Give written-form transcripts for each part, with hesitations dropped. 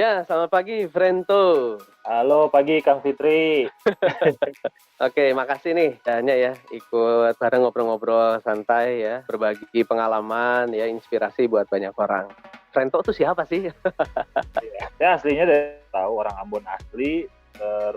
Ya, selamat pagi, Frento. Halo pagi Kang Fitri. Oke, makasih nih banyak ya ikut bareng ngobrol-ngobrol santai ya, berbagi pengalaman ya, inspirasi buat banyak orang. Frento tuh siapa sih? Saya aslinya dari tahu orang Ambon asli,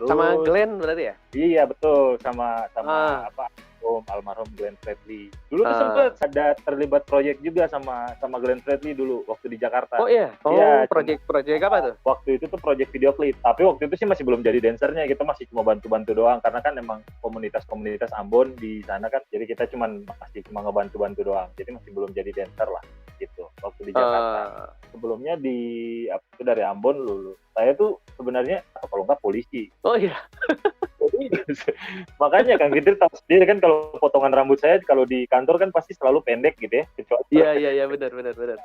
Sama terus Glenn berarti ya? iya betul sama Ah, apa almarhum Glenn Fredly. Dulu tuh ah. sempet ada terlibat proyek juga sama sama Glenn Fredly dulu waktu di Jakarta. Oh iya, oh Iya, cuma project apa tuh? waktu itu tuh proyek video klip. Tapi waktu itu sih masih belum jadi dancernya, kita masih cuma bantu-bantu doang karena kan emang komunitas-komunitas Ambon di sana kan. Jadi kita masih cuma ngebantu-bantu doang. Jadi masih belum jadi dancer lah gitu waktu di Jakarta. Ah, Sebelumnya itu dari Ambon lulus. Saya tuh sebenarnya kalau nggak polisi. oh iya, Jadi, makanya Kang Fitri tahu sendiri kan kalau potongan rambut saya kalau di kantor kan pasti selalu pendek gitu ya. Kecuali iya benar benar benar.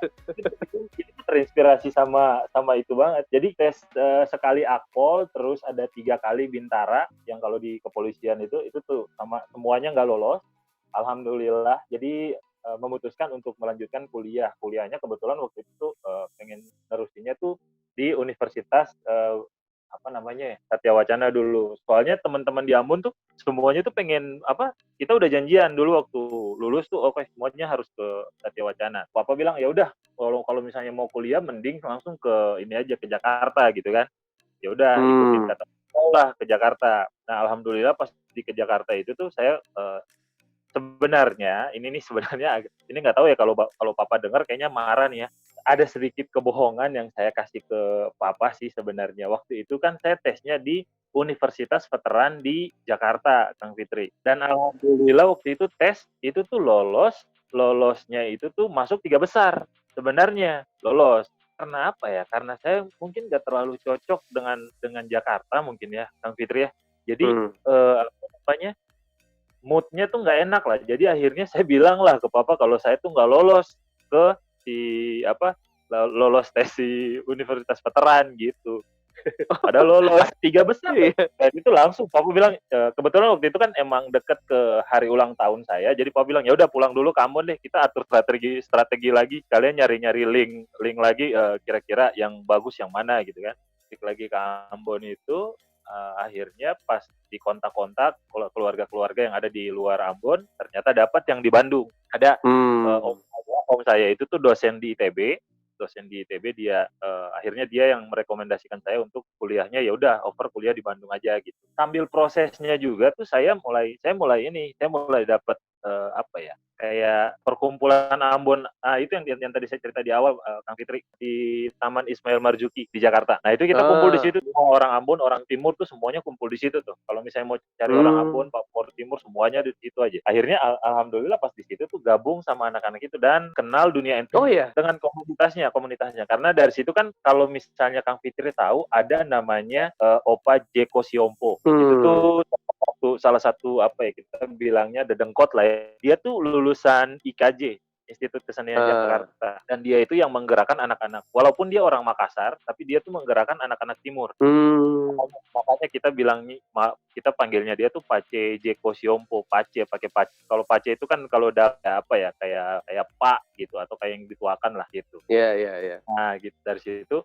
itu terinspirasi sama sama itu banget. Jadi tes sekali akpol, terus ada 3 kali bintara yang kalau di kepolisian itu tuh sama semuanya nggak lolos. Alhamdulillah. Jadi memutuskan untuk melanjutkan kuliah. Kuliahnya kebetulan waktu itu pengen nerusinnya tuh di Universitas apa namanya ya, Satya Wacana dulu. Soalnya teman-teman di Ambon tuh semuanya tuh pengen apa? Kita udah janjian dulu waktu lulus tuh, oke semuanya harus ke Satya Wacana. Papa bilang ya udah, kalau kalau misalnya mau kuliah mending langsung ke ini aja ke Jakarta gitu kan. Ya udah ikutin Hmm. kata lah ke Jakarta. Nah alhamdulillah pas ke Jakarta itu tuh saya sebenarnya sebenarnya ini nggak tahu ya kalau kalau papa dengar kayaknya marah nih ya. Ada sedikit kebohongan yang saya kasih ke papa sih sebenarnya. Waktu itu kan saya tesnya di Universitas Veteran di Jakarta, Kang Fitri. Dan alhamdulillah waktu itu tes itu tuh lolosnya itu tuh masuk 3 besar. Sebenarnya lolos. Karena apa ya? Karena saya mungkin nggak terlalu cocok dengan Jakarta mungkin ya, Kang Fitri ya. Jadi Hmm. apa namanya? Moodnya tuh nggak enak lah. Jadi akhirnya saya bilang lah ke papa kalau saya tuh nggak lolos ke si apa lolos tes di Universitas Veteran gitu. Padahal lolos 3 besar. Iya. Dan itu langsung papa bilang kebetulan waktu itu kan emang deket ke hari ulang tahun saya. Jadi papa bilang ya udah pulang dulu ke Ambon deh. Kita atur strategi lagi. Kalian nyari-nyari link lagi kira-kira yang bagus yang mana gitu kan. Klik lagi ke Ambon itu akhirnya pas di kontak-kontak keluarga-keluarga yang ada di luar Ambon ternyata dapat yang di Bandung. Ada Hmm. om saya itu tuh dosen di ITB dia akhirnya dia yang merekomendasikan saya untuk kuliahnya ya udah over kuliah di Bandung aja gitu. Sambil prosesnya juga tuh saya mulai dapat apa ya kayak perkumpulan Ambon itu yang tadi saya cerita di awal Kang Fitri di Taman Ismail Marzuki di Jakarta. Nah itu kita kumpul di Ah. situ orang Ambon orang Timur tuh semuanya kumpul di situ tuh. Kalau misalnya mau cari orang Hmm. Ambon Papua Timur semuanya di situ aja. Akhirnya alhamdulillah pas di situ tuh gabung sama anak-anak itu dan kenal dunia Oh iya. dengan komunitasnya karena dari situ kan kalau misalnya Kang Fitri tahu ada namanya Opa Jeko Siompo itu Hmm. tuh salah satu apa ya kita bilangnya dedengkot lah ya. Dia tuh lulusan IKJ Institut Kesenian Ah. Jakarta dan dia itu yang menggerakkan anak-anak walaupun dia orang Makassar tapi dia tuh menggerakkan anak-anak timur. Hmm. Makanya kita panggilnya dia tuh Pace Jeko Siompo, Pace pakai Pace. Kalau Pace itu kan kalau udah apa ya kayak kayak Pak gitu atau kayak yang dituakan lah gitu. Iya, iya, iya. Nah, gitu dari situ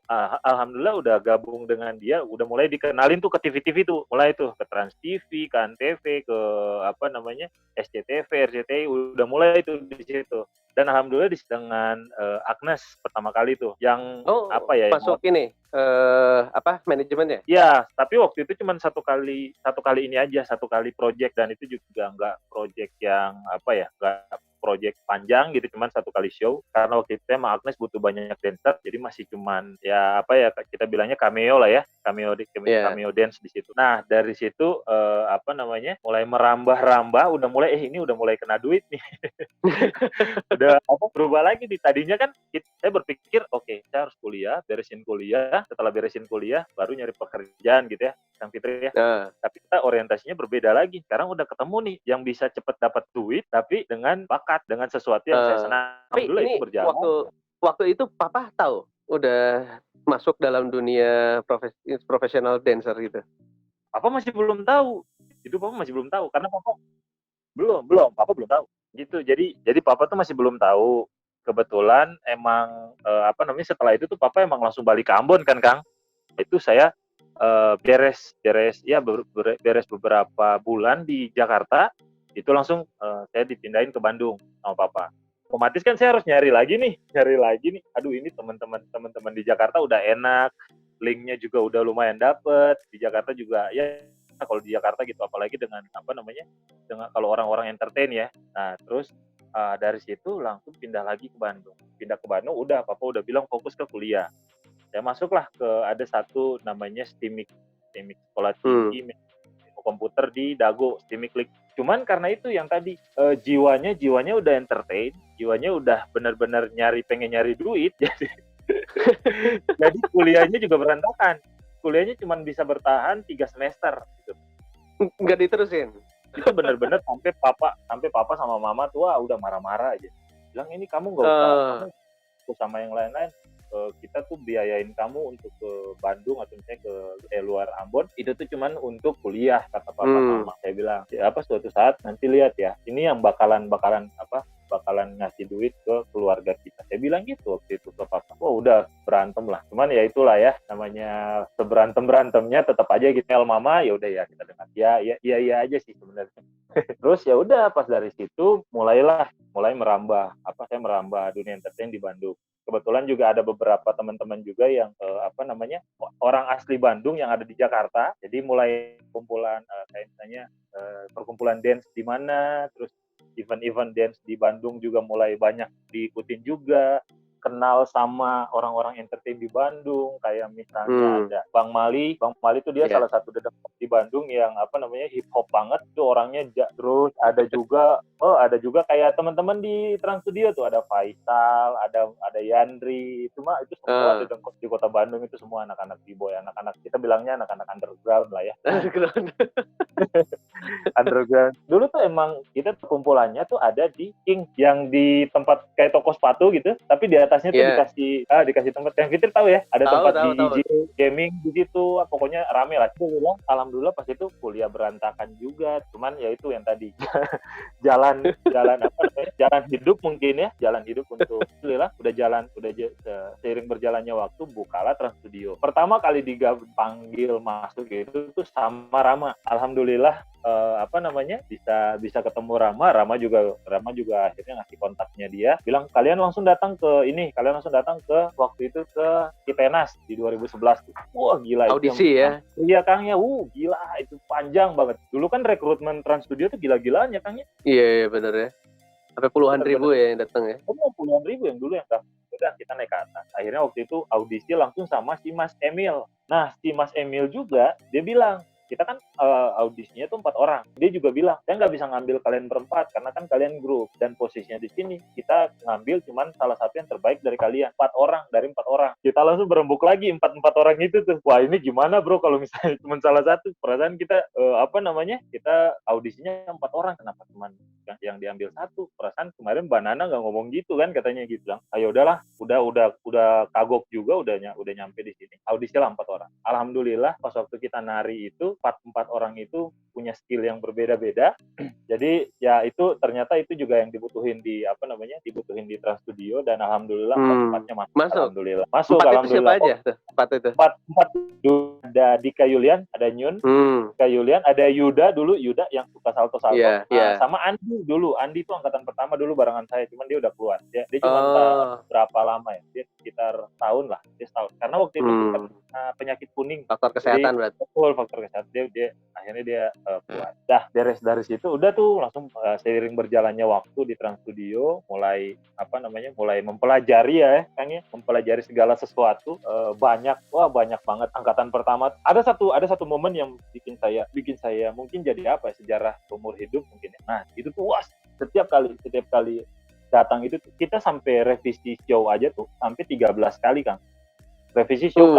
alhamdulillah udah gabung dengan dia, udah mulai dikenalin tuh ke TV-TV tuh. Mulai tuh ke Trans TV, ke Antv, ke apa namanya? SCTV, RCTI udah mulai tuh di situ. Dan alhamdulillah dengan Agnes pertama kali tuh yang Oh, apa ya yang masuk ini apa manajemennya? ya, tapi waktu itu cuma satu kali ini aja, satu kali project dan itu juga nggak project yang apa ya, nggak project panjang gitu, cuma satu kali show. Karena waktu itu emang Agnes butuh banyak dancer, jadi masih cuman ya apa ya kita bilangnya cameo lah ya, Iya. cameo dance di situ. Nah dari situ apa namanya, mulai merambah-rambah, ini udah mulai kena duit nih. Udah apa berubah lagi nih tadinya kan saya berpikir oke, saya harus beresin kuliah, setelah beresin kuliah baru nyari pekerjaan gitu ya Kang Fitri ya, Nah, tapi kita orientasinya berbeda lagi. Sekarang udah ketemu nih yang bisa cepet dapat duit tapi dengan bakat, dengan sesuatu yang saya senang. tapi Alhamdulillah ini itu berjalan. waktu waktu itu papa tahu udah masuk dalam dunia profesional dancer gitu? Papa masih belum tahu, itu papa masih belum tahu karena papa belum papa belum tahu gitu. Jadi papa tuh masih belum tahu. Kebetulan emang apa namanya setelah itu tuh papa emang langsung balik ke Ambon kan Kang. Itu saya beres beberapa bulan di Jakarta, itu langsung saya dipindahin ke Bandung sama papa. Otomatis kan saya harus nyari lagi nih. Aduh, ini teman-teman di Jakarta udah enak, linknya juga udah lumayan dapet. Di Jakarta juga ya, kalau di Jakarta gitu, apalagi dengan dengan kalau orang-orang entertain ya. Nah terus dari situ langsung pindah lagi ke Bandung. Pindah ke Bandung, udah papa udah bilang fokus ke kuliah. Saya masuklah ke ada satu namanya STIMIK Sekolah Tinggi Komputer di Dago, STIMIK Klik. Cuman karena itu yang tadi jiwanya udah entertain, jiwanya udah benar-benar pengen nyari duit, jadi kuliahnya juga berantakan. Kuliahnya cuma bisa bertahan 3 semester gitu. Nggak diterusin? Itu benar-benar sampai papa sama mama tua udah marah-marah aja. Bilang, ini kamu nggak usah kamu sama yang lain-lain, kita tuh biayain kamu untuk ke Bandung atau misalnya ke luar Ambon, itu tuh cuman untuk kuliah, kata papa mama. Saya bilang, ya suatu saat nanti lihat ya, ini yang bakalan ngasih duit ke keluarga kita. Saya bilang gitu waktu itu ke papa. Udah berantem lah. Cuman ya itulah ya, namanya seberantem-berantemnya tetap aja gitu. Mama, ya udah ya kita dengar. Ya aja sih sebenarnya. Terus ya udah, pas dari situ mulai merambah saya merambah dunia entertain di Bandung. Kebetulan juga ada beberapa teman-teman juga yang orang asli Bandung yang ada di Jakarta. Jadi mulai kumpulan kayak misalnya perkumpulan dance di mana, terus event-event dance di Bandung juga mulai banyak diikutin juga. Kenal sama orang-orang entertain di Bandung, kayak misalnya ada Bang Mali itu dia salah satu dedek di Bandung yang hip hop banget tuh orangnya. Terus ada juga kayak teman-teman di Trans Studio tuh, ada Faisal, ada Yandri, itu semua dedek di kota Bandung, itu semua anak-anak b-boy, anak-anak kita bilangnya anak-anak underground lah ya. Underground. Dulu tuh emang kita kumpulannya tuh ada di King, yang di tempat kayak toko sepatu gitu, tapi di atasnya tuh dikasih tempat. Yang Fitri tahu ya, ada tempat DJ gaming di situ, pokoknya rame lah. Alhamdulillah pas itu kuliah berantakan juga, cuman ya itu yang tadi jalan hidup mungkin ya, jalan hidup untuk alhamdulillah udah seiring berjalannya waktu bukalah Trans Studio. Pertama kali dipanggil masuk itu tuh sama Rama. Alhamdulillah bisa ketemu Rama juga akhirnya ngasih kontaknya dia, bilang kalian langsung datang ke waktu itu ke Cipenas di 2011 tuh. Wah gila, audisi itu ya. Iya Kang ya, gila itu panjang banget. Dulu kan rekrutmen Trans Studio tuh gila-gilaan ya Kang ya. Iya bener ya, sampai puluhan ribu ya yang datang ya. Puluhan ribu yang dulu yang datang. Udah kita naik ke atas. Akhirnya waktu itu audisi langsung sama si Mas Emil. Nah si Mas Emil juga dia bilang, kita kan audisinya tuh 4 orang. Dia juga bilang, saya nggak bisa ngambil kalian berempat karena kan kalian grup, dan posisinya di sini kita ngambil cuman salah satu yang terbaik dari kalian. 4 orang dari 4 orang. Kita langsung berembuk lagi 4 orang itu tuh. Wah ini gimana bro kalau misalnya cuma salah satu? Perasaan kita kita audisinya 4 orang, kenapa cuma yang diambil satu? Perasaan kemarin Mbak Nana nggak ngomong gitu kan, katanya gitu. Bilang, ayo udahlah, udah kagok juga, udah nyampe di sini. Audisi lah 4 orang. Alhamdulillah pas waktu kita nari itu 4 orang itu punya skill yang berbeda-beda. Jadi ya itu ternyata itu juga yang dibutuhin di Trans Studio, dan alhamdulillah 4-empatnya masuk. Alhamdulillah. Masuk 4 alhamdulillah. Itu siapa aja? 4 itu. 4 ada Dika Yulian, ada Nyun, Dika Yulian, ada Yuda yang suka salto-salto. Sama Andi dulu. Andi itu angkatan pertama dulu barengan saya, cuman dia udah keluar. Dia cuma berapa lama ya? Dia sekitar tahun lah. Dia setahun. Karena waktu itu penyakit kuning. Faktor kesehatan berarti. Betul, faktor kesehatan. Dia akhirnya dia keluar. Dah dari situ udah tuh langsung seiring berjalannya waktu di Trans Studio mulai mempelajari ya Kang ya, mempelajari segala sesuatu. Banyak banget angkatan pertama. Ada satu momen yang bikin saya mungkin jadi sejarah umur hidup mungkin ya. Nah, itu tuh setiap kali datang itu kita sampai revisi show aja tuh sampai 13 kali Kang. Revisi show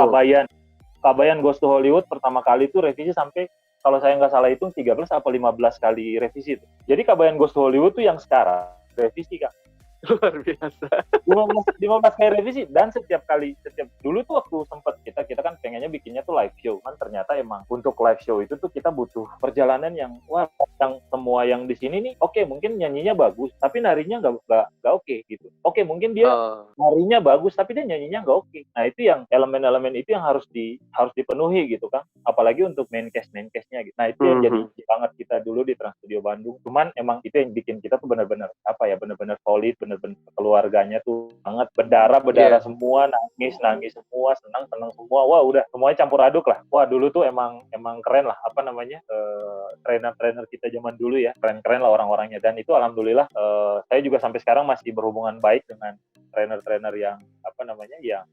Kabayan Goes to Hollywood pertama kali itu revisi sampai, kalau saya nggak salah hitung 13 atau 15 kali revisi itu. Jadi Kabayan Goes to Hollywood tuh yang sekarang revisi Kak. Luar biasa. 15 kali revisi, dan setiap dulu tuh waktu sempet kita kan pengennya bikinnya tuh live show kan, ternyata emang untuk live show itu tuh kita butuh perjalanan yang wah, yang semua yang di sini nih oke, mungkin nyanyinya bagus tapi narinya nggak oke gitu. Oke, mungkin dia narinya bagus tapi dia nyanyinya nggak oke. Nah, itu yang elemen-elemen itu yang harus dipenuhi gitu kan, apalagi untuk main cast-nya gitu. Nah, itu yang jadi banget kita dulu di Trans Studio Bandung. Cuman emang itu yang bikin kita tuh benar-benar benar-benar solid, benar-benar keluarganya tuh sangat berdarah semua, nangis semua, senang semua. Wah, udah semuanya campur aduk lah. Wah, dulu tuh emang keren lah, trainer kita zaman dulu ya, keren lah orang-orangnya. Dan itu alhamdulillah saya juga sampai sekarang masih berhubungan baik dengan trainer-trainer yang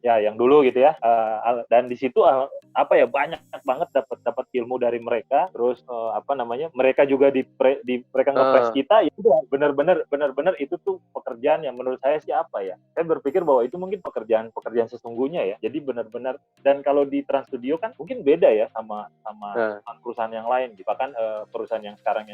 yang dulu gitu ya. Dan di situ banyak banget dapat ilmu dari mereka. Terus mereka juga mereka ngepres kita, itu benar-benar itu tuh pekerjaan yang menurut saya sih saya berpikir bahwa itu mungkin pekerjaan sesungguhnya ya. Jadi benar-benar, dan kalau di Trans Studio kan mungkin beda ya sama perusahaan yang lain gitu. Bahkan perusahaan yang sekarang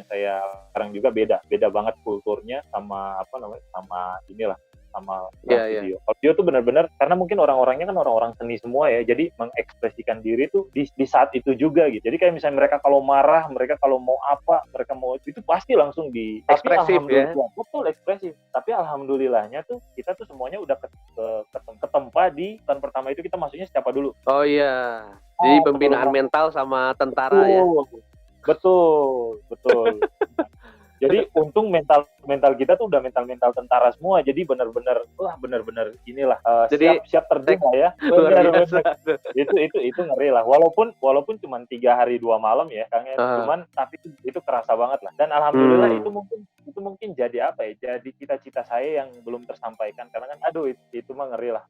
juga beda banget kulturnya sama Trans Studio. Kalau Studio tuh benar-benar, karena mungkin orang-orangnya kan orang-orang seni semua ya, jadi mengekspresikan diri tuh di saat itu juga gitu. Jadi kayak misalnya mereka kalau marah, mereka kalau mau mereka mau itu pasti langsung ekspresif ya. Betul, ekspresif. Tapi alhamdulillahnya tuh kita tuh semuanya udah ketempa di tahun pertama itu. Kita masuknya siapa dulu? Oh iya. Jadi pembinaan mental sama tentara ya. Betul. Jadi untung mental kita tuh udah mental tentara semua. Jadi benar-benar inilah siap terjun lah ya. Benar. Itu ngeri lah. Walaupun cuma 3 hari 2 malam ya, Kang. Cuman tapi itu kerasa banget lah. Dan alhamdulillah itu mungkin jadi jadi cita-cita saya yang belum tersampaikan, karena kan itu mah ngeri lah.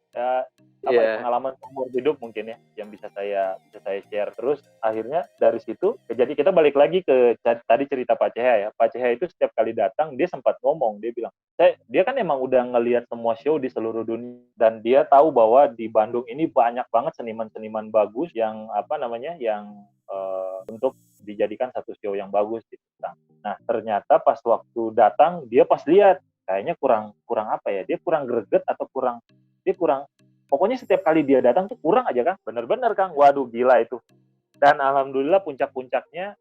Pengalaman umur hidup mungkin ya yang bisa saya share. Terus akhirnya dari situ jadi kita balik lagi ke tadi cerita Pak CH ya. Pak CH itu setiap kali datang dia sempat ngomong, dia bilang, dia kan emang udah ngelihat semua show di seluruh dunia, dan dia tahu bahwa di Bandung ini banyak banget seniman-seniman bagus yang untuk dijadikan satu show yang bagus gitu. Nah, ternyata pas waktu datang dia pas lihat kayaknya kurang dia kurang greget atau pokoknya setiap kali dia datang tuh kurang aja, Kang. Bener-bener, Kang. Waduh, gila itu. Dan alhamdulillah puncak-puncaknya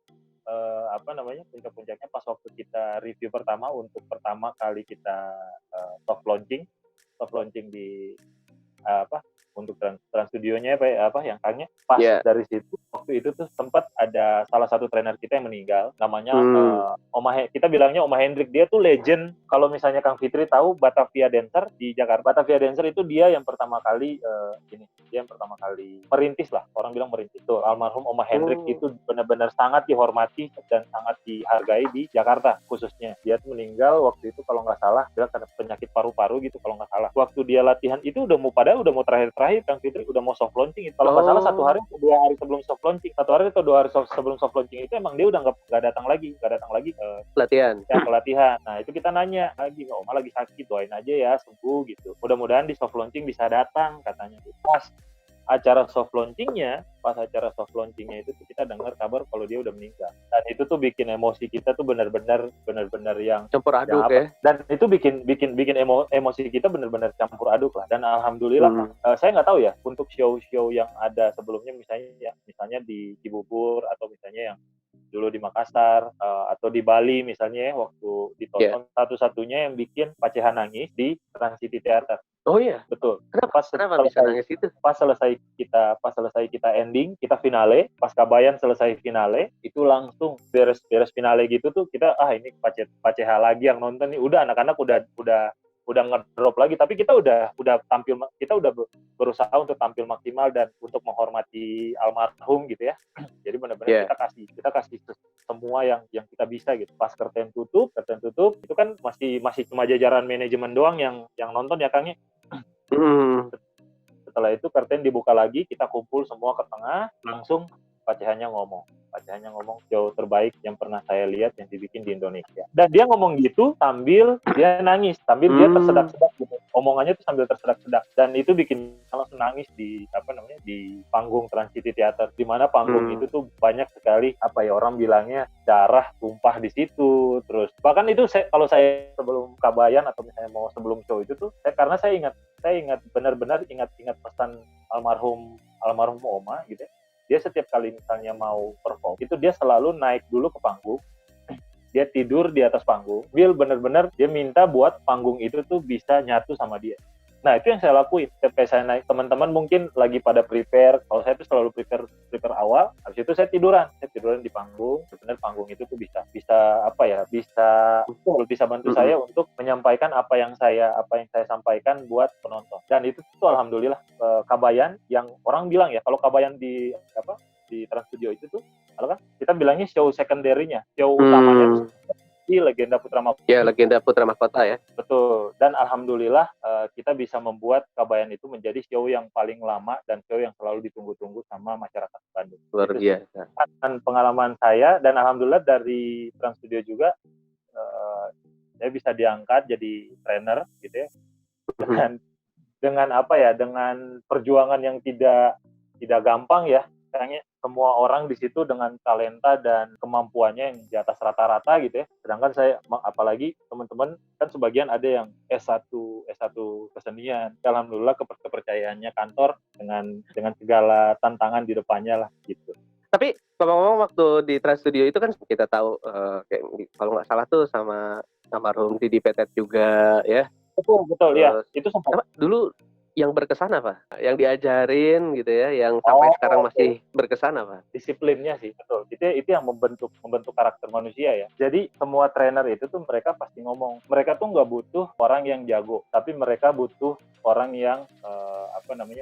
pas waktu kita review pertama, untuk pertama kali kita soft launching di untuk Trans Studionya yang Kangnya pas dari situ. Waktu itu tuh sempat ada salah satu trainer kita yang meninggal, namanya kita bilangnya Oma Hendrik. Dia tuh legend. Kalau misalnya Kang Fitri tahu Batavia Dancer di Jakarta, Batavia Dancer itu dia yang pertama kali merintis lah, orang bilang merintis tuh. Almarhum Oma Hendrik itu benar-benar sangat dihormati dan sangat dihargai di Jakarta khususnya. Dia tuh meninggal waktu itu kalau nggak salah dia karena penyakit paru-paru gitu kalau nggak salah. Waktu dia latihan itu udah mau terakhir Kang Fitri, udah mau soft launching itu. Kalau nggak salah 1 hari atau 2 hari sebelum soft launching, 1 hari atau 2 hari sebelum soft launching itu emang dia udah nggak datang lagi ke pelatihan. Nah, itu kita nanya lagi, Oma lagi sakit, doain aja ya sembuh gitu. Mudah-mudahan di soft launching bisa datang katanya. Pas acara soft launchingnya itu kita dengar kabar kalau dia udah meninggal. Dan itu tuh bikin emosi kita tuh benar-benar yang campur aduk ya. Dan itu bikin emosi kita benar-benar campur aduk lah. Dan alhamdulillah saya nggak tahu ya untuk show-show yang ada sebelumnya, misalnya di Cibubur atau misalnya yang dulu di Makassar atau di Bali misalnya ya, waktu ditonton satu-satunya yang bikin Pak CH nangis di Trans City Theater. Oh iya, betul. Kenapa bisa nangis itu? Pas selesai kita ending, kita finale, pas Kabayan selesai finale, itu langsung beres finale gitu tuh kita ini Pak CH lagi yang nonton nih. Udah anak-anak udah ngedrop lagi, tapi kita udah tampil, kita udah berusaha untuk tampil maksimal dan untuk menghormati almarhum gitu ya. Jadi benar-benar kita kasih semua yang kita bisa gitu. Pas curtain tutup itu kan masih cuma jajaran manajemen doang yang nonton ya, Kang. Setelah itu curtain dibuka lagi, kita kumpul semua ke tengah, langsung Pak CH-nya ngomong, show terbaik yang pernah saya lihat yang dibikin di Indonesia. Dan dia ngomong gitu sambil dia nangis, sambil dia tersedak-sedak gitu. omongannya tuh sambil tersedak-sedak, dan itu bikin langsung nangis di di panggung Trans City Theater, di mana panggung itu tuh banyak sekali orang bilangnya darah tumpah di situ. Terus bahkan itu kalau saya sebelum Kabayan atau misalnya mau sebelum show itu tuh karena saya ingat benar-benar ingat pesan almarhum Oma gitu ya. Dia setiap kali misalnya mau perform itu dia selalu naik dulu ke panggung, dia tidur di atas panggung, Will benar-benar dia minta buat panggung itu tuh bisa nyatu sama dia. Nah, itu yang saya lakuin. Setiap saya naik, teman-teman mungkin lagi pada prepare, kalau saya tuh selalu prepare awal, habis itu saya tiduran di panggung, benar panggung itu tuh bisa bantu saya untuk menyampaikan apa yang saya sampaikan buat penonton. Dan itu tuh alhamdulillah Kabayan yang orang bilang ya, kalau Kabayan di Trans Studio itu tuh, kalau kan kita bilangnya show secondary-nya, show utamanya di Legenda Putra Mahkota. Ya, Legenda Putra Mahkota ya. Betul. Dan alhamdulillah kita bisa membuat Kabayan itu menjadi show yang paling lama dan show yang selalu ditunggu-tunggu sama masyarakat Bandung. Luar biasa. Dan pengalaman saya, dan alhamdulillah dari Trans Studio juga saya bisa diangkat jadi trainer gitu ya. Dengan perjuangan yang tidak gampang ya. Kayaknya semua orang di situ dengan talenta dan kemampuannya yang di atas rata-rata gitu ya. Sedangkan saya, apalagi teman-teman kan sebagian ada yang S1 kesenian. Alhamdulillah kepercayaannya kantor dengan segala tantangan di depannya lah gitu. Tapi ngomong-ngomong waktu di Trans Studio itu kan kita tahu kalau nggak salah tuh sama almarhum Didi Petet juga ya. Betul ya. Itu sempat dulu yang berkesan apa? Yang diajarin gitu ya, yang sampai sekarang masih berkesan apa? Disiplinnya sih, betul. Itu yang membentuk karakter manusia ya. Jadi semua trainer itu tuh mereka pasti ngomong, mereka tuh nggak butuh orang yang jago, tapi mereka butuh orang yang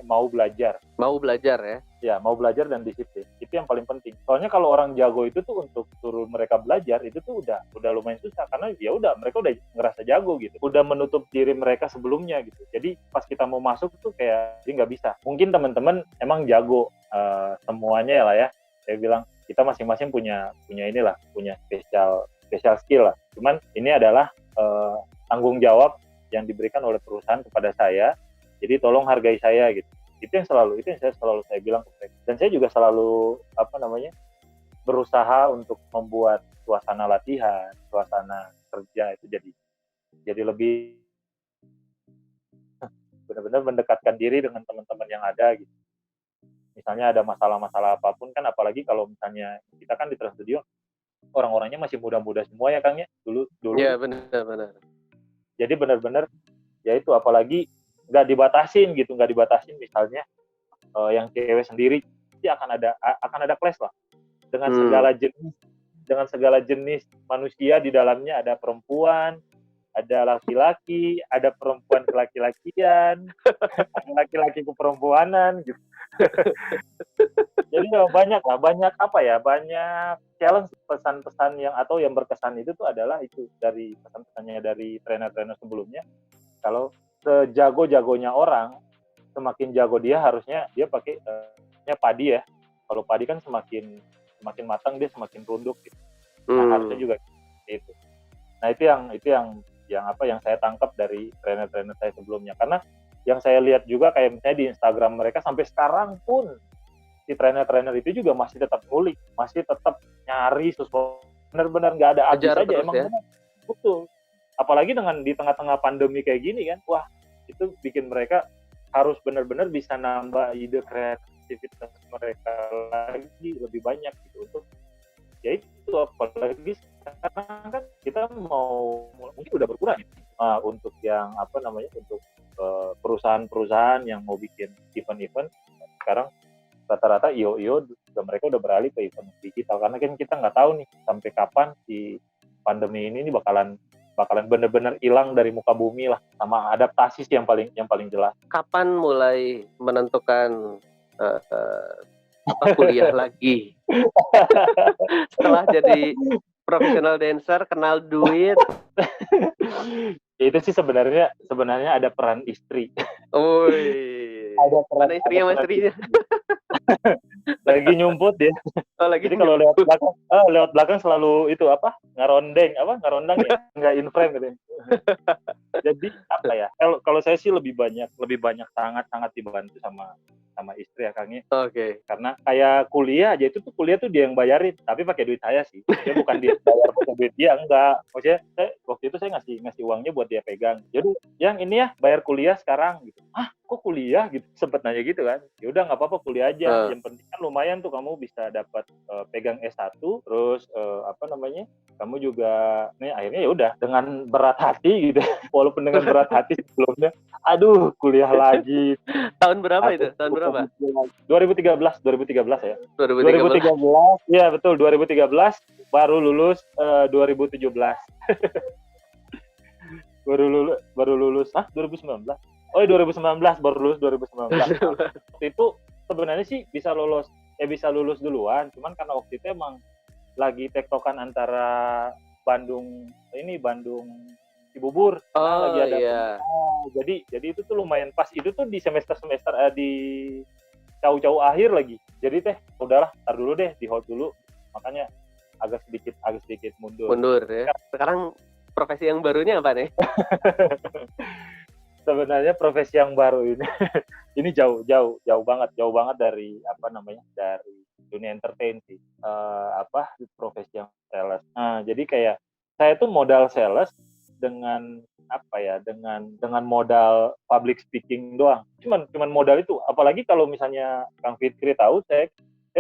mau belajar. Mau belajar ya? Ya, mau belajar dan disiplin. Itu yang paling penting. Soalnya kalau orang jago itu tuh untuk suruh mereka belajar itu tuh udah lumayan susah, karena ya udah mereka udah ngerasa jago gitu. Udah menutup diri mereka sebelumnya gitu. Jadi pas kita mau masuk tuh kayak dia nggak bisa. Mungkin teman-teman emang jago semuanya lah ya. Saya bilang kita masing-masing punya special skill lah. Cuman ini adalah tanggung jawab yang diberikan oleh perusahaan kepada saya. Jadi tolong hargai saya gitu. Itu yang saya bilang ke mereka. Dan saya juga selalu berusaha untuk membuat suasana latihan, suasana kerja itu jadi lebih benar-benar mendekatkan diri dengan teman-teman yang ada gitu. Misalnya ada masalah-masalah apapun kan, apalagi kalau misalnya kita kan di Trans Studio orang-orangnya masih muda-muda semua ya Kang ya, dulu. Iya, benar. Jadi benar-benar ya itu, apalagi nggak dibatasin misalnya yang cewek sendiri, pasti akan ada clash lah dengan segala jenis manusia. Di dalamnya ada perempuan, ada laki-laki, ada perempuan ke-laki-lakian, ada laki-laki ke-perempuanan gitu. Jadi banyak challenge. Pesan-pesan yang berkesan itu tuh adalah itu dari pesan-pesannya dari trainer-trainer sebelumnya. Kalau sejago-jagonya orang, semakin jago dia harusnya dia pakai padi ya. Kalau padi kan semakin matang dia semakin runduk gitu. Nah, harusnya juga itu. Nah, itu yang saya tangkap dari trainer-trainer saya sebelumnya. Karena yang saya lihat juga kayak misalnya di Instagram mereka sampai sekarang pun si trainer-trainer itu juga masih tetap ngulik, masih tetap nyari sesuatu. Benar-benar nggak ada habis aja emang ya? Betul. Apalagi di tengah-tengah pandemi kayak gini kan, wah itu bikin mereka harus benar-benar bisa nambah ide kreativitas mereka lagi lebih banyak gitu untuk ya itu. Apalagi sekarang kan kita mungkin udah berkurang ya untuk yang untuk perusahaan-perusahaan yang mau bikin event-event sekarang rata-rata mereka udah beralih ke event digital, karena kan kita nggak tahu nih sampai kapan si pandemi ini bakalan benar-benar hilang dari muka bumi lah, sama adaptasi sih yang paling jelas. Kapan mulai menentukan kuliah lagi? Setelah jadi profesional dancer, kenal duit. Itu sih sebenarnya ada peran istri. Ada peran istrinya. Lagi nyumput dia. Oh, lagi Jadi kalau nyumput. lewat belakang selalu itu apa? Ngarondang ya, nggak in frame gitu. Jadi apa ya? Kalau saya sih lebih banyak sangat dibantu sama istri ya Kang ya. Oke. Karena kayak kuliah aja itu tuh kuliah tuh dia yang bayarin, tapi pakai duit saya sih. Dia bukan dia bayar pakai duit dia, enggak. Maksudnya waktu itu saya ngasih uangnya buat dia pegang. Jadi yang ini ya bayar kuliah sekarang gitu. Ah, kok kuliah gitu? Sempet nanya gitu kan. Ya udah nggak apa-apa kuliah aja. Yang penting kan lumayan tuh kamu bisa dapat pegang S1, terus apa namanya? Kamu juga nih akhirnya ya udah dengan berat hati gitu. Walaupun dengan berat hati sebelumnya, aduh kuliah lagi. Tahun berapa itu? Tahun berapa? 2013 ya. 2013. 2013, ya betul 2013 baru lulus 2017. baru lulus 2019. Oh, 2019 baru lulus 2019. Waktu itu sebenarnya sih bisa lulus duluan, cuman karena waktu itu emang lagi tektokan antara Bandung Cibubur lagi ada jadi itu tuh lumayan pas itu tuh di semester di jauh-jauh akhir lagi. Jadi udahlah, tar dulu deh, di hold dulu. Makanya agak sedikit mundur. Mundur ya. Sekarang profesi yang barunya apa nih? Sebenarnya profesi yang baru ini jauh banget dari dari dunia entertain sih. Profesi yang sales. Nah, jadi kayak saya tuh modal sales dengan dengan modal public speaking doang. Cuman modal itu. Apalagi kalau misalnya Kang Fitri tahu, saya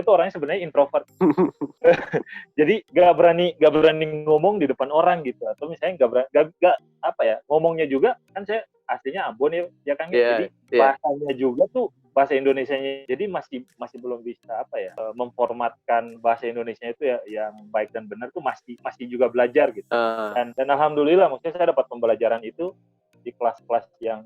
tuh orangnya sebenarnya introvert. Jadi gak berani ngomong di depan orang gitu, atau misalnya ngomongnya juga kan saya aslinya Ambon ya Kang. Jadi bahasanya juga tuh bahasa Indonesianya, jadi masih belum bisa memformatkan bahasa Indonesia itu ya yang baik dan benar tuh masih juga belajar gitu. Dan alhamdulillah maksudnya saya dapat pembelajaran itu di kelas-kelas yang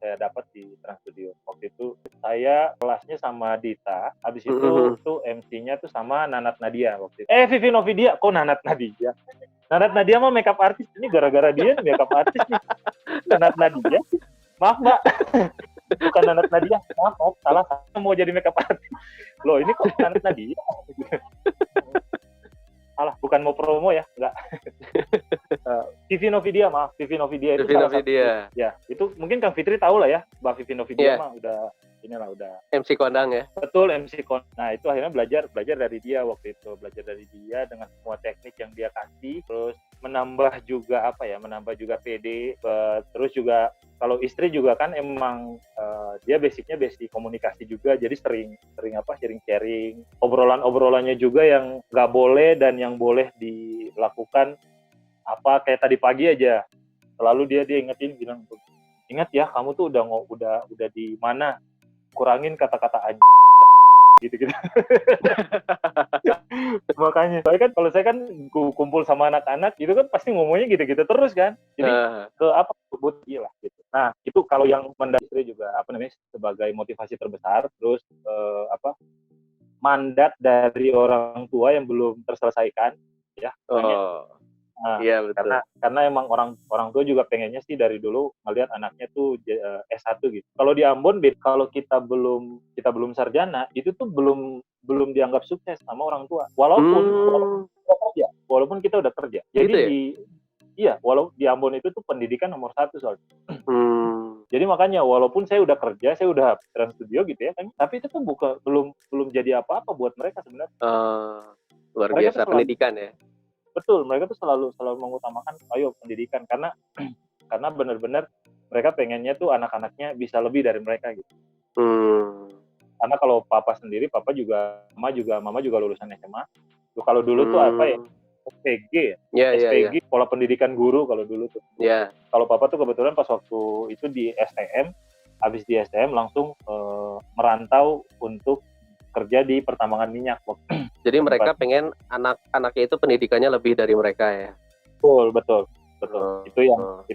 saya dapat di Trans Studio. Waktu itu saya kelasnya sama Dita, habis itu tuh MC-nya tuh sama Nanat Nadia waktu itu. Vivi Novidia, kok Nanat Nadia? Nanat Nadia mah makeup artist, ini gara-gara dia nih makeup artist nih. Nanat Nadia, maaf Mbak, bukan Nanat Nadia, maaf salah, mau jadi makeup artist. Loh ini kok Nanat Nadia? Alah, bukan mau promo ya, enggak. Vivi Novidia itu salah satu. Ya, itu mungkin Kang Fitri tahu lah ya, Mbak Vivi Novidia mah udah MC kondang ya. Betul, MC kondang. Nah, itu akhirnya belajar dari dia waktu itu, belajar dari dia dengan semua teknik yang dia kasih, terus menambah juga PD, terus juga kalau istri juga kan emang dia basic komunikasi juga, jadi sering sharing obrolannya juga yang nggak boleh dan yang boleh dilakukan, kayak tadi pagi aja selalu dia ingetin, bilang ingat ya kamu tuh udah di mana, kurangin kata-kata gitu. Makanya kalau saya kan kumpul sama anak-anak itu kan pasti ngomongnya gitu terus kan, jadi sebut lah gitu. Nah itu kalau yang mendasari juga sebagai motivasi terbesar, terus mandat dari orang tua yang belum terselesaikan ya. Nah, iya, betul. Karena emang orang tua juga pengennya sih dari dulu ngelihat anaknya tuh S1 gitu. Kalau di Ambon, kalau kita belum sarjana, itu tuh belum dianggap sukses sama orang tua. Walaupun kita udah kerja. Jadi gitu walau di Ambon itu tuh pendidikan nomor 1 soalnya. Jadi makanya walaupun saya udah kerja, saya udah Trans Studio gitu ya kan, tapi itu tuh belum jadi apa-apa buat mereka sebenarnya. Luar biasa pendidikan ya. Betul, mereka tuh selalu mengutamakan pendidikan, karena benar-benar mereka pengennya tuh anak-anaknya bisa lebih dari mereka gitu. Karena kalau papa sendiri, mama juga lulusan SMA. Kalau dulu tuh SPG ya? SPG, Pola Pendidikan Guru kalau dulu tuh. Kalau papa tuh kebetulan pas waktu itu di STM, habis di STM langsung merantau untuk kerja di pertambangan minyak. Jadi mereka pengen anak-anaknya itu pendidikannya lebih dari mereka ya. Betul. Itu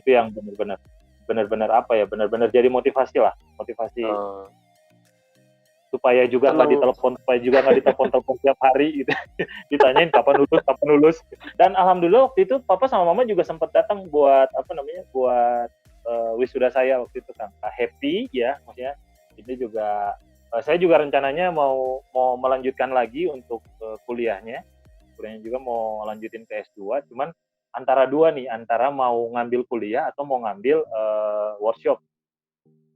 yang benar-benar benar-benar jadi motivasi supaya juga nggak ditelepon tiap hari gitu. Ditanyain kapan lulus. Dan alhamdulillah waktu itu papa sama mama juga sempat datang buat wisuda saya waktu itu kan. Happy ya, maksudnya ini juga Saya juga rencananya mau mau melanjutkan lagi untuk kuliahnya juga mau lanjutin ke S2, cuman antara dua nih, antara mau ngambil kuliah atau mau ngambil workshop.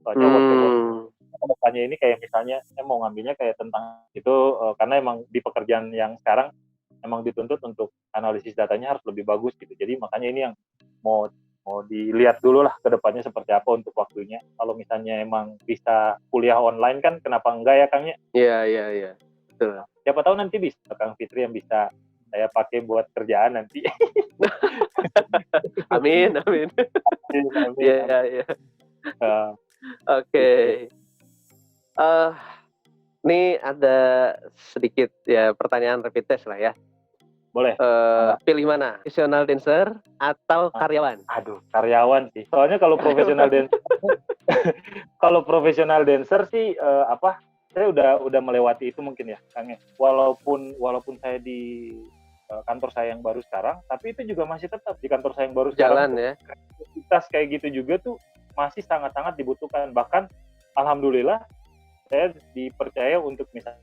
Soalnya workshop Hmm, kedepannya ini kayak misalnya saya mau ngambilnya kayak tentang itu, karena emang di pekerjaan yang sekarang emang dituntut untuk analisis datanya harus lebih bagus gitu. Jadi makanya ini yang mau mau dilihat dulu lah ke depannya seperti apa untuk waktunya. Kalau misalnya emang bisa kuliah online kan kenapa enggak ya Kang ya? iya, iya, iya. Betul. Siapa tahu nanti bisa Kang Fitri yang bisa saya pakai buat kerjaan nanti. Amin, amin. Amin, amin, Iya, amin. iya. Uh, Oke. gitu. Eh, Ini ada sedikit ya pertanyaan rapid test lah ya. Boleh. Mangga. Pilih mana? Professional dancer atau karyawan? Aduh, karyawan sih. Soalnya kalau profesional Karyawan. dancer, kalau profesional dancer sih apa? Saya udah melewati itu mungkin ya, Kang. Walaupun saya di kantor saya yang baru sekarang, tapi itu juga masih tetap di kantor saya yang baru sekarang Jalan tuh ya. kreativitas kayak gitu juga tuh masih sangat-sangat dibutuhkan. Bahkan alhamdulillah saya dipercaya untuk misalnya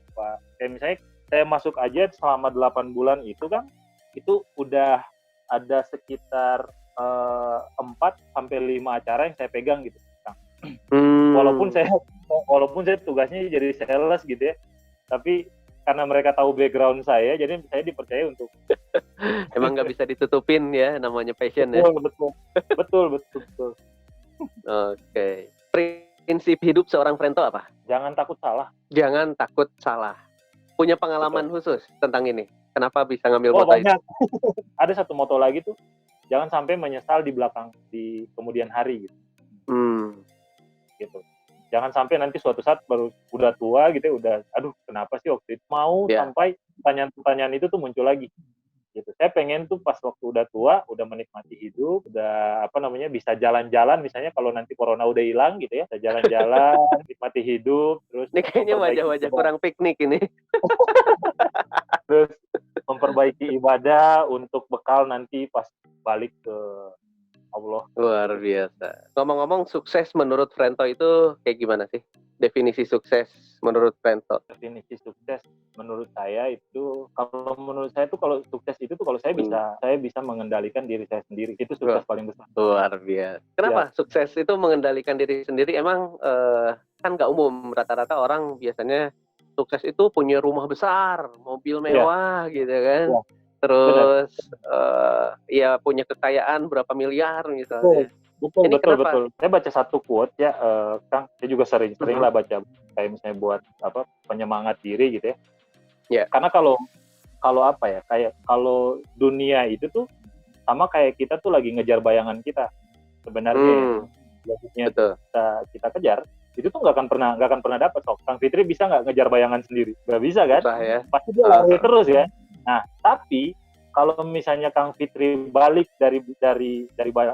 saya masuk aja selama 8 bulan itu kan itu udah ada sekitar 4 sampai 5 acara yang saya pegang gitu. Walaupun Hmm. saya tugasnya jadi sales gitu ya, tapi karena mereka tahu background saya, jadi saya dipercaya untuk Emang nggak bisa ditutupin ya namanya passion ya. betul. Oke. Prinsip hidup seorang Frento apa? Jangan takut salah. Jangan takut salah. Punya Betul. pengalaman khusus tentang ini. Kenapa bisa ngambil Oh moto itu? banyak. Ada satu moto lagi tuh, jangan sampai menyesal di kemudian hari gitu. Hmm. Gitu. Jangan sampai nanti suatu saat baru udah tua gitu ya, udah aduh kenapa sih waktu itu mau Ya. sampai pertanyaan-pertanyaan itu tuh muncul lagi gitu. Saya pengen tuh pas waktu udah tua, udah menikmati hidup, udah apa namanya bisa jalan-jalan misalnya kalau nanti corona udah hilang gitu ya, bisa jalan-jalan, nikmati hidup, terus Ini kayaknya wajah-wajah kurang piknik ini. terus memperbaiki ibadah untuk bekal nanti pas balik ke Allah. Luar biasa. Ngomong-ngomong, sukses menurut Frento itu kayak gimana sih? Definisi sukses menurut Frento. Definisi sukses menurut saya itu, kalau menurut saya tuh kalau sukses itu tuh kalau saya bisa mengendalikan diri saya sendiri, itu sukses Wah, paling besar. luar biasa. Kenapa Ya, sukses itu mengendalikan diri sendiri? Emang kan nggak umum. Rata-rata orang biasanya sukses itu punya rumah besar, mobil ya, mewah gitu kan. ya, benar. Terus ya punya kekayaan berapa miliar Betul, misalnya. betul, Ini betul, kenapa? betul. Saya baca satu quote ya, Kang. Saya juga sering Mhm. lah baca kayak misalnya buat apa penyemangat diri gitu ya. Ya. Karena kalau kalau apa ya, kayak kalau dunia itu tuh sama kayak kita tuh lagi ngejar bayangan kita sebenarnya ya. Hmm, Selanjutnya betul. kita kejar, itu tuh nggak akan pernah dapat kok. Kang Fitri bisa nggak ngejar bayangan sendiri? Nggak bisa kan? Susah ya. Pasti dia lari terus ya. Nah, tapi kalau misalnya Kang Fitri balik dari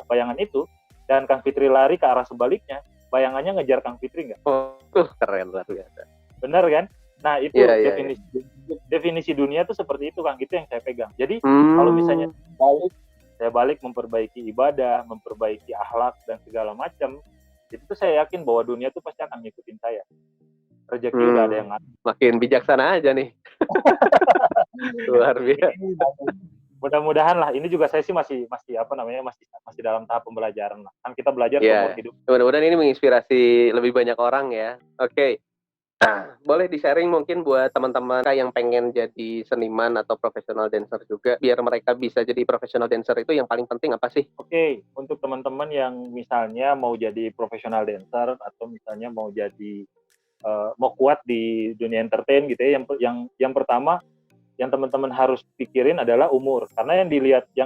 bayangan itu dan Kang Fitri lari ke arah sebaliknya, bayangannya ngejar Kang Fitri nggak? Oh, keren luar biasa. Bener kan? Nah, Iya, itu iya, iya. definisi dunia tuh seperti itu, Kang. Itu yang saya pegang. Jadi, kalau misalnya Hmm, saya balik memperbaiki ibadah, memperbaiki akhlak dan segala macam, itu tuh saya yakin bahwa dunia tuh pasti akan ngikutin saya. Rezeki udah ada yang ngatur. makin bijaksana aja nih. Luar biasa. Mudah-mudahan lah. Ini juga saya sih masih apa namanya masih dalam tahap pembelajaran lah. Kan kita belajar seumur Ya, hidup. mudah-mudahan ini menginspirasi lebih banyak orang ya. Oke. Boleh di-sharing mungkin buat teman-teman yang pengen jadi seniman atau profesional dancer juga, biar mereka bisa jadi profesional dancer itu yang paling penting apa sih? Oke, untuk teman-teman yang misalnya mau jadi profesional dancer atau misalnya mau kuat di dunia entertain gitu ya, yang pertama yang teman-teman harus pikirin adalah umur, karena yang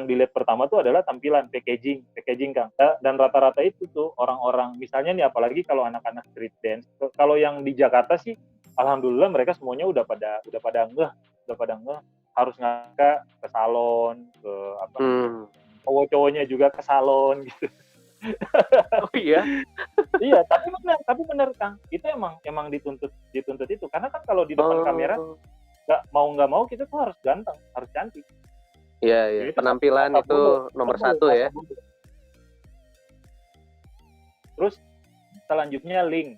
dilihat pertama tuh adalah tampilan, packaging Kang. Dan rata-rata itu tuh orang-orang misalnya nih, apalagi kalau anak-anak street dance, kalau yang di Jakarta sih alhamdulillah mereka semuanya udah pada ngeh harus ngangkat ke salon, ke apa namanya, cowok-cowoknya juga ke salon gitu. Oh iya? Iya, tapi benar Kang, itu emang dituntut itu, karena kan kalau di depan kamera Oh, nggak mau kita tuh harus ganteng, harus cantik. iya, iya. Ya itu satu Penampilan bahasa itu bodoh. nomor Betul, satu bahasa ya. bodoh. Terus selanjutnya link.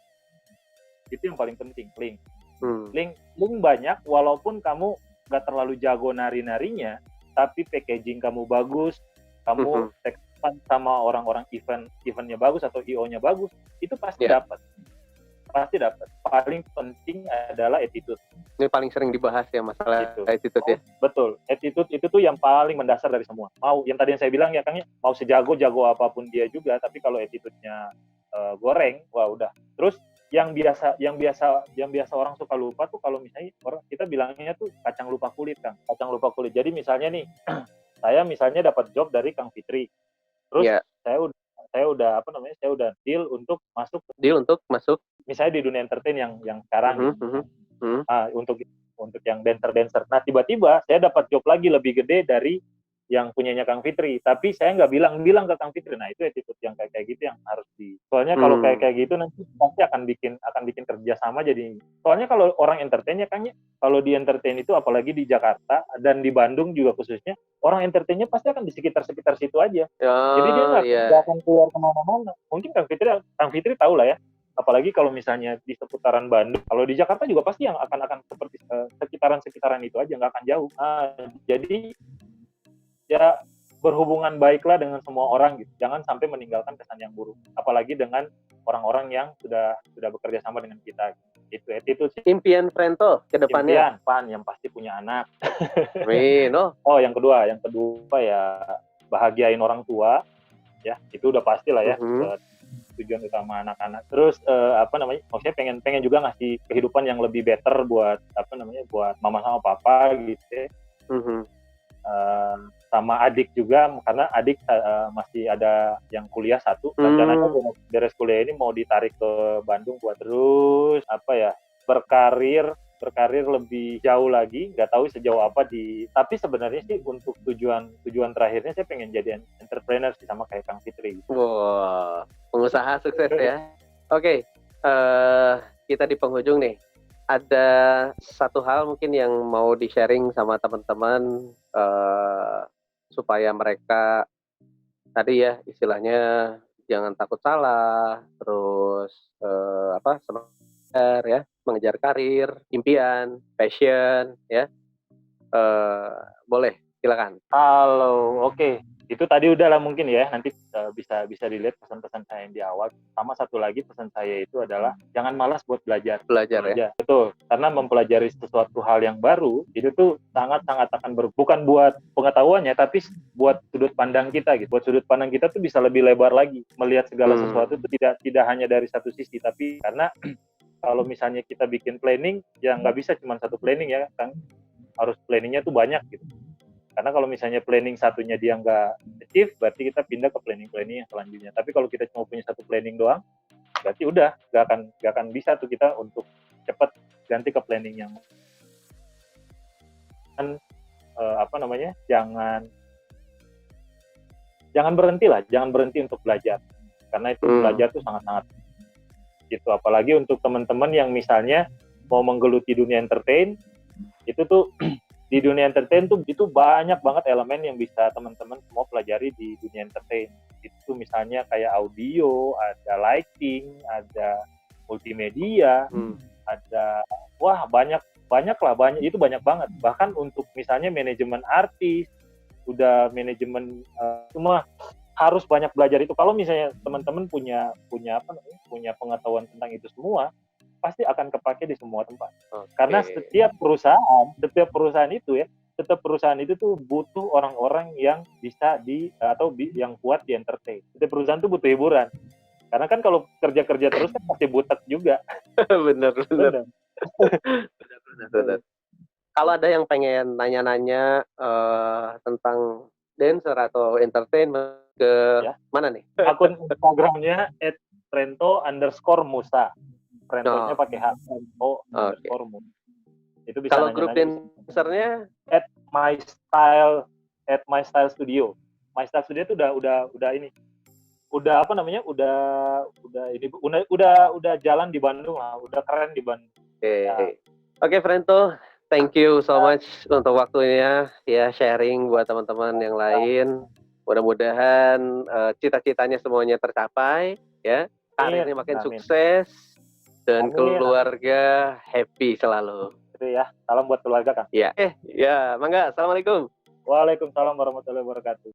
Itu yang paling penting, link. Hmm. Link banyak, walaupun kamu nggak terlalu jago nari-narinya, tapi packaging kamu bagus, kamu sama orang-orang eventnya bagus atau IO-nya bagus, itu pasti dapat. Pasti dapat. Paling penting adalah attitude. Ini paling sering dibahas ya masalah attitude ya. Betul. Attitude itu tuh yang paling mendasar dari semua. Mau yang tadi yang saya bilang ya Kang, mau sejago-jago apapun dia juga, tapi kalau attitude-nya goreng, wah udah. Terus yang biasa orang suka lupa tuh kalau misalnya kita bilangnya tuh kacang lupa kulit, Kang. Kacang lupa kulit. Jadi misalnya nih, saya misalnya dapat job dari Kang Fitri. Terus saya udah deal untuk masuk misalnya di dunia entertain yang sekarang untuk yang dancer. Nah tiba-tiba saya dapat job lagi lebih gede dari yang punyanya Kang Fitri, tapi saya nggak bilang ke Kang Fitri. Nah itu attitude yang kayak gitu yang harus soalnya kalau kayak gitu nanti pasti akan bikin kerjasama jadi. Soalnya kalau orang entertainnya Kang, kalau di entertain itu apalagi di Jakarta dan di Bandung juga khususnya, orang entertainnya pasti akan di sekitar situ aja. Jadi dia nggak akan keluar kemana-mana. Mungkin Kang Fitri tahu lah ya. Apalagi kalau misalnya di seputaran Bandung, kalau di Jakarta juga pasti yang akan seperti sekitaran itu aja, nggak akan jauh. Jadi ya berhubungan baiklah dengan semua orang gitu. Jangan sampai meninggalkan kesan yang buruk. Apalagi dengan orang-orang yang sudah bekerja sama dengan kita. Itu sih. Impian Frento ke depannya. Impian, yang pasti punya anak. Amin. Oh, yang kedua ya bahagiain orang tua. Ya, itu udah pasti lah ya. Tujuan utama anak-anak. Terus maksudnya pengen juga ngasih kehidupan yang lebih better buat buat mama sama papa gitu ya. Sama adik juga, karena adik masih ada yang kuliah satu, rencananya beres kuliah ini mau ditarik ke Bandung buat terus berkarir lebih jauh lagi, nggak tahu sejauh apa tapi sebenarnya sih untuk tujuan terakhirnya saya pengen jadi entrepreneur sih sama kayak Kang Fitri. Wow, pengusaha sukses ya. Oke, kita di penghujung nih. Ada satu hal mungkin yang mau di-sharing sama teman-teman supaya mereka tadi ya istilahnya jangan takut salah, terus semangat ya, mengejar karir, impian, passion ya. Boleh, silakan. Halo, oke. Itu tadi udah lah mungkin ya, nanti bisa dilihat pesan-pesan saya yang di awal. Sama satu lagi pesan saya itu adalah jangan malas buat belajar ya. Betul, karena mempelajari sesuatu hal yang baru itu tuh sangat-sangat akan bukan buat pengetahuannya, tapi buat sudut pandang kita gitu. Buat sudut pandang kita tuh bisa lebih lebar lagi, melihat segala sesuatu itu tidak hanya dari satu sisi, tapi karena kalau misalnya kita bikin planning, ya nggak bisa cuma satu planning ya, kan harus planningnya tuh banyak gitu. Karena kalau misalnya planning satunya dia nggak achieve, berarti kita pindah ke planning yang selanjutnya. Tapi kalau kita cuma punya satu planning doang, berarti udah nggak akan bisa tuh kita untuk cepat ganti ke planning yang jangan berhenti untuk belajar, karena itu belajar tuh sangat-sangat gitu. Apalagi untuk teman-teman yang misalnya mau menggeluti dunia entertain, itu tuh di dunia entertain tuh itu banyak banget elemen yang bisa teman-teman semua pelajari di dunia entertain. Itu misalnya kayak audio, ada lighting, ada multimedia, ada banyak itu banyak banget. Bahkan untuk misalnya manajemen artis, udah manajemen semua harus banyak belajar itu. Kalau misalnya teman-teman punya pengetahuan tentang itu semua, pasti akan kepake di semua tempat. Karena setiap perusahaan itu tuh butuh orang-orang yang bisa yang kuat di entertain. Setiap perusahaan tuh butuh hiburan. Karena kan kalau kerja terus kan pasti butek juga. Bener. Kalau ada yang pengen nanya-nanya tentang dancer atau entertainment ke mana nih? Akun Instagramnya @frento_musa. Frentonya pakai H. Frento_musa. Itu bisa. Kalau grup dancernya My Style Studio. My Style Studio itu udah ini. Udah jalan di Bandung lah, udah keren di Bandung. Oke, Frento, thank you so much untuk waktunya ya, sharing buat teman-teman yang lain. Mudah-mudahan cita-citanya semuanya tercapai ya, karirnya makin sukses dan Amin. keluarga happy selalu. Itu ya. Salam buat keluarga, Kang. Ya, ya, mangga. Assalamualaikum. Waalaikumsalam warahmatullahi wabarakatuh.